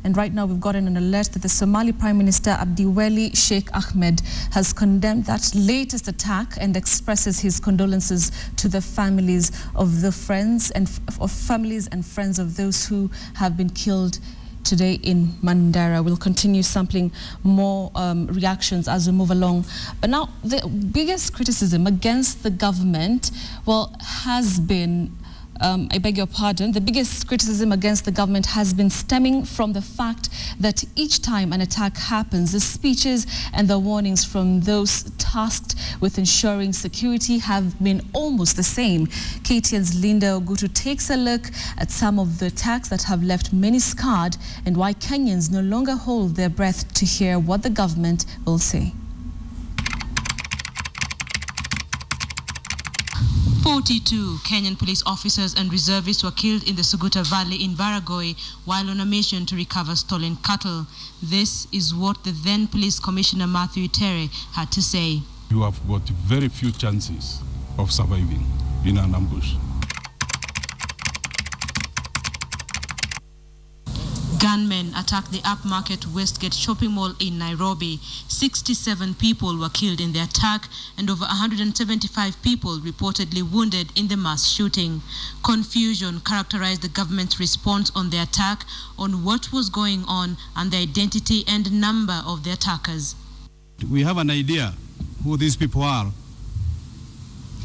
And right now we've gotten an alert that the Somali Prime Minister Abdiweli Sheikh Ahmed has condemned that latest attack and expresses his condolences to the families of the friends and friends of those who have been killed today in Mandera. We'll continue sampling more reactions as we move along. But now the biggest criticism against the government, well, has been, I beg your pardon, the biggest criticism against the government has been stemming from the fact that each time an attack happens, the speeches and the warnings from those tasked with ensuring security have been almost the same. KTN's Linda Ogutu takes a look at some of the attacks that have left many scarred and why Kenyans no longer hold their breath to hear what the government will say. 42 Kenyan police officers and reservists were killed in the Suguta Valley in Baragoi while on a mission to recover stolen cattle. This is what the then Police Commissioner Matthew Tere had to say. You have got very few chances of surviving in an ambush. Gunmen attacked the upmarket Westgate shopping mall in Nairobi. 67 people were killed in the attack and over 175 people reportedly wounded in the mass shooting. Confusion characterized the government's response on the attack, on what was going on and the identity and number of the attackers. We have an idea who these people are,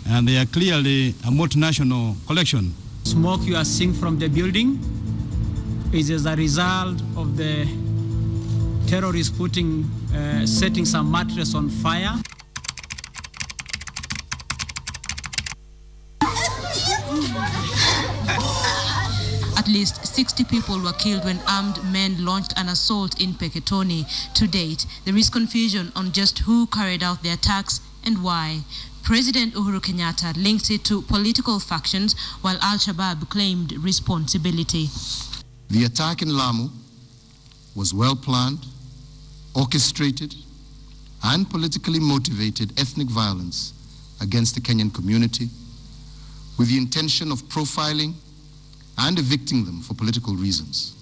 and they are clearly a multinational collection. Smoke you are seeing from the building is as a result of the terrorists setting some mattress on fire. At least 60 people were killed when armed men launched an assault in Peketoni. To date, there is confusion on just who carried out the attacks and why. President Uhuru Kenyatta links it to political factions, while Al-Shabaab claimed responsibility. The attack in Lamu was well-planned, orchestrated, and politically motivated ethnic violence against the Kenyan community with the intention of profiling and evicting them for political reasons.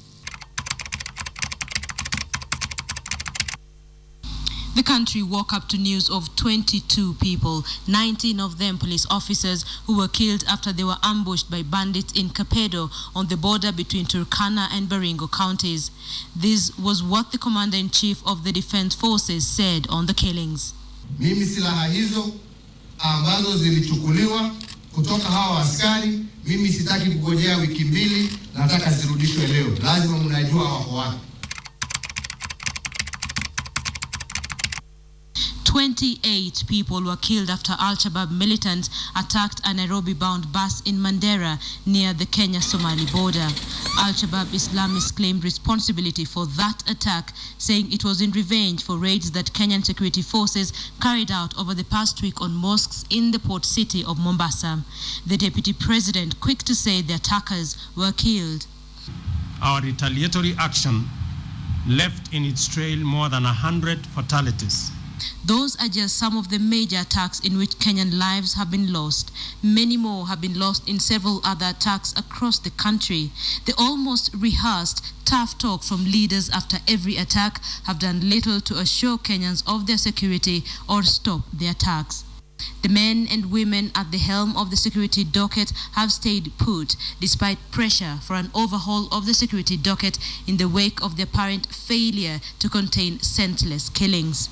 The country woke up to news of 22 people, 19 of them police officers, who were killed after they were ambushed by bandits in Kapedo on the border between Turkana and Baringo counties. This was what the Commander-in-Chief of the Defense Forces said on the killings. Mimi silaha hizo ambazo zilichukuliwa kutoka hawa askari, mimi sitaki kugojea wiki mbili, nataka zirudishwe leo. Lazima mnajua wako wapi. 28 people were killed after Al-Shabaab militants attacked a Nairobi-bound bus in Mandera near the Kenya-Somali border. Al-Shabaab Islamists claimed responsibility for that attack, saying it was in revenge for raids that Kenyan security forces carried out over the past week on mosques in the port city of Mombasa. The deputy president quick to say the attackers were killed. Our retaliatory action left in its trail more than 100 fatalities. Those are just some of the major attacks in which Kenyan lives have been lost. Many more have been lost in several other attacks across the country. The almost rehearsed tough talk from leaders after every attack have done little to assure Kenyans of their security or stop the attacks. The men and women at the helm of the security docket have stayed put despite pressure for an overhaul of the security docket in the wake of the apparent failure to contain senseless killings.